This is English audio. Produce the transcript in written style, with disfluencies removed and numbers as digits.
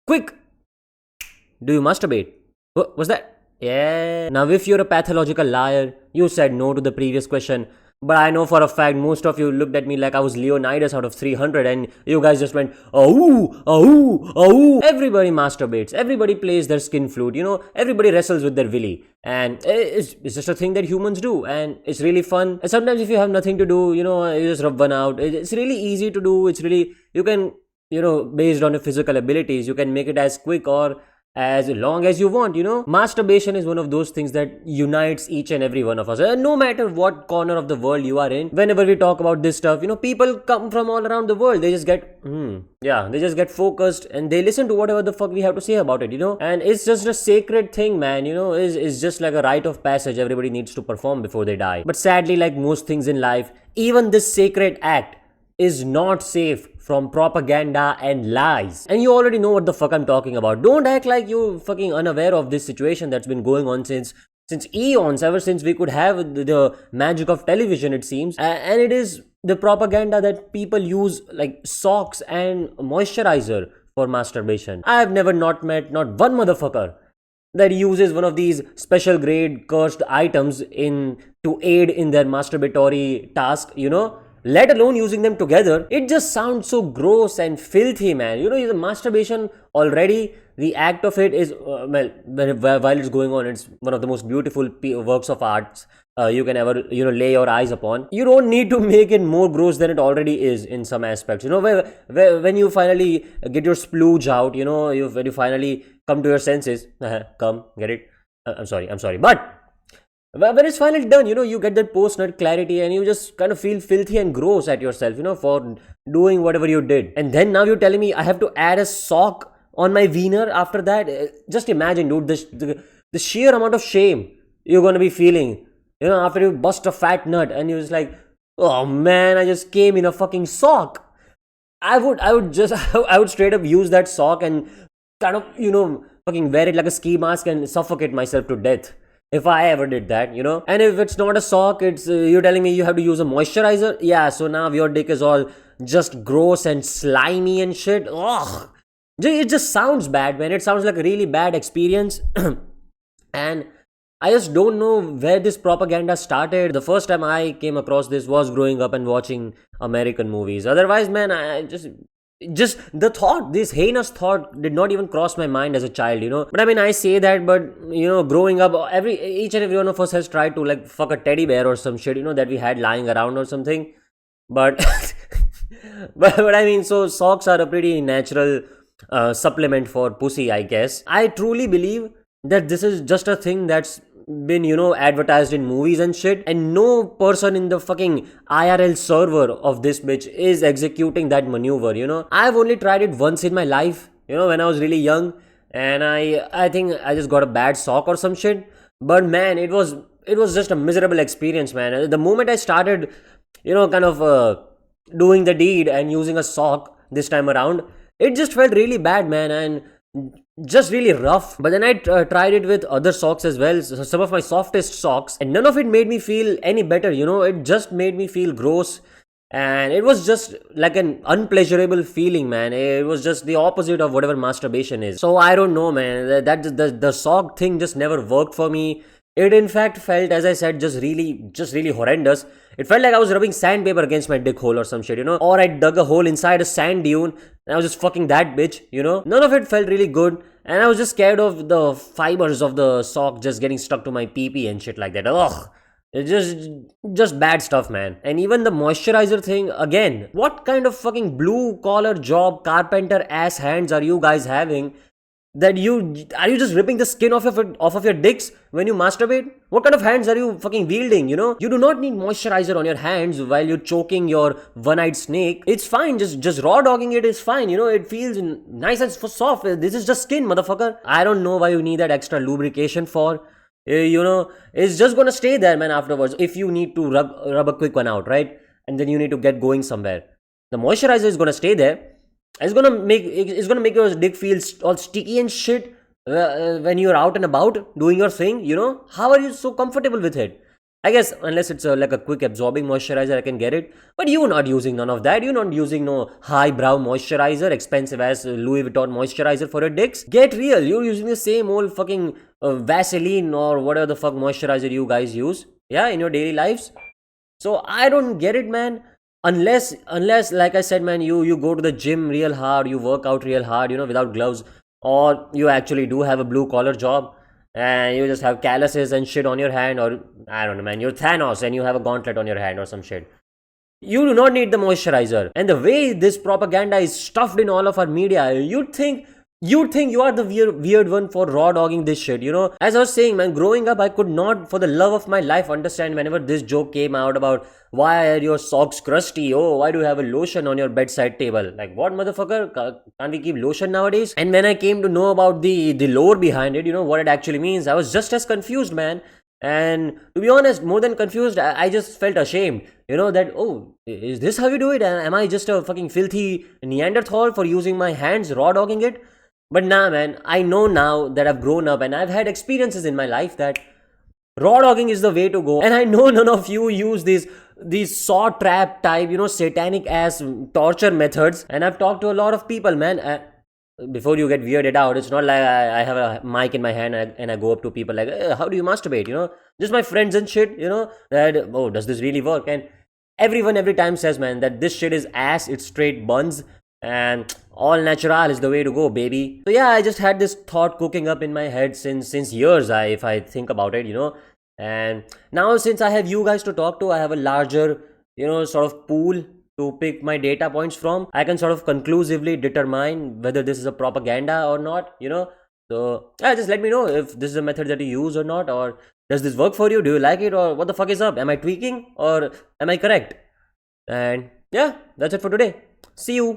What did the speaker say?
Quick, do you masturbate? What was that? Yeah. Now, if you're a pathological liar, you said no to the previous question. But I know for a fact most of you looked at me like I was Leonidas out of 300 and you guys just went, oh, oh, oh. Everybody masturbates. Everybody plays their skin flute. Everybody wrestles with their willy. And it's just a thing that humans do. And it's really fun. And sometimes if you have nothing to do, you just rub one out. It's really easy to do. It's really, you can, based on your physical abilities, you can make it as quick or as long as you want. Masturbation is one of those things that unites each and every one of us, and no matter what corner of the world you are in. Whenever we talk about this stuff, people come from all around the world. They just get they just get focused and they listen to whatever the fuck we have to say about it. And it's just a sacred thing, man. It's just like a rite of passage everybody needs to perform before they die. But sadly, like most things in life, even this sacred act is not safe from propaganda and lies. And you already know what the fuck I'm talking about. Don't act like you're fucking unaware of this situation that's been going on since eons, ever since we could have the magic of television, it seems. And it is the propaganda that people use like socks and moisturizer for masturbation. I've never not met not one motherfucker that uses one of these special grade cursed items to aid in their masturbatory task, let alone using them together. It just sounds so gross and filthy, man. The masturbation already, the act of it is, while it's going on, it's one of the most beautiful works of arts you can ever, lay your eyes upon. You don't need to make it more gross than it already is in some aspects. When you finally get your splooge out, when you finally come to your senses, come, get it? I'm sorry. But when it's finally done, you get that post-nut clarity and you just kind of feel filthy and gross at yourself, for doing whatever you did. And then now you're telling me I have to add a sock on my wiener after that? Just imagine, dude, the sheer amount of shame you're going to be feeling, after you bust a fat nut and you're just like, oh man, I just came in a fucking sock. I would straight up use that sock and kind of, fucking wear it like a ski mask and suffocate myself to death. If I ever did that, And if it's not a sock, it's you're telling me you have to use a moisturizer? Yeah, so now your dick is all just gross and slimy and shit. Ugh. It just sounds bad, man. It sounds like a really bad experience. And I just don't know where this propaganda started. The first time I came across this was growing up and watching American movies. Otherwise, man, I just the thought, this heinous thought did not even cross my mind as a child, But I mean, I say that, but, growing up, each and every one of us has tried to, like, fuck a teddy bear or some shit, that we had lying around or something. But, but I mean, so socks are a pretty natural supplement for pussy, I guess. I truly believe that this is just a thing that's been, advertised in movies and shit, and no person in the fucking IRL server of this bitch is executing that maneuver, I've only tried it once in my life, when I was really young, and I think I just got a bad sock or some shit. But man, it was just a miserable experience, man. The moment I started, kind of doing the deed and using a sock this time around, it just felt really bad, man, and just really rough. But then I tried it with other socks as well, some of my softest socks, and none of it made me feel any better. It just made me feel gross, and it was just like an unpleasurable feeling, man. It was just the opposite of whatever masturbation is. So I don't know, man, that the sock thing just never worked for me. It in fact felt, as I said, just really horrendous. It felt like I was rubbing sandpaper against my dick hole or some shit, Or I dug a hole inside a sand dune and I was just fucking that bitch, None of it felt really good. And I was just scared of the fibers of the sock just getting stuck to my pee-pee and shit like that. Ugh. It's just bad stuff, man. And even the moisturizer thing, again, what kind of fucking blue collar job, carpenter ass hands are you guys having? That are you just ripping the skin off of your dicks when you masturbate? What kind of hands are you fucking wielding, You do not need moisturizer on your hands while you're choking your one-eyed snake. It's fine, just raw dogging it is fine, It feels nice and soft. This is just skin, motherfucker. I don't know why you need that extra lubrication for. It's just gonna stay there, man, afterwards. If you need to rub a quick one out, right? And then you need to get going somewhere. The moisturizer is gonna stay there. It's gonna make your dick feel all sticky and shit when you're out and about doing your thing, How are you so comfortable with it? I guess unless it's like a quick absorbing moisturizer, I can get it. But you're not using none of that. You're not using no highbrow moisturizer, expensive as Louis Vuitton moisturizer for your dicks. Get real. You're using the same old fucking Vaseline or whatever the fuck moisturizer you guys use. Yeah, in your daily lives. So I don't get it, man. Unless like I said, man, you go to the gym real hard, you work out real hard, without gloves, or you actually do have a blue collar job and you just have calluses and shit on your hand, or I don't know, man, you're Thanos and you have a gauntlet on your hand or some shit. You do not need the moisturizer. And the way this propaganda is stuffed in all of our media, you'd think you are the weird one for raw dogging this shit, As I was saying, man, growing up, I could not, for the love of my life, understand whenever this joke came out about why are your socks crusty? Oh, why do you have a lotion on your bedside table? Like, what, motherfucker? Can't we keep lotion nowadays? And when I came to know about the lore behind it, what it actually means, I was just as confused, man. And to be honest, more than confused, I just felt ashamed. That, oh, is this how you do it? Am I just a fucking filthy Neanderthal for using my hands, raw dogging it? But nah, man, I know now that I've grown up and I've had experiences in my life that raw dogging is the way to go. And I know none of you use these saw trap type, satanic ass torture methods. And I've talked to a lot of people, man. Before you get weirded out, it's not like I have a mic in my hand and I go up to people like, how do you masturbate? Just my friends and shit, that, oh, does this really work? And everyone every time says, man, that this shit is ass, it's straight buns. And all natural is the way to go, baby. So yeah, I just had this thought cooking up in my head since years, if I think about it, And now since I have you guys to talk to, I have a larger, sort of pool to pick my data points from. I can sort of conclusively determine whether this is a propaganda or not, So yeah, just let me know if this is a method that you use or not, or does this work for you? Do you like it, or what the fuck is up? Am I tweaking or am I correct? And yeah, that's it for today. See you.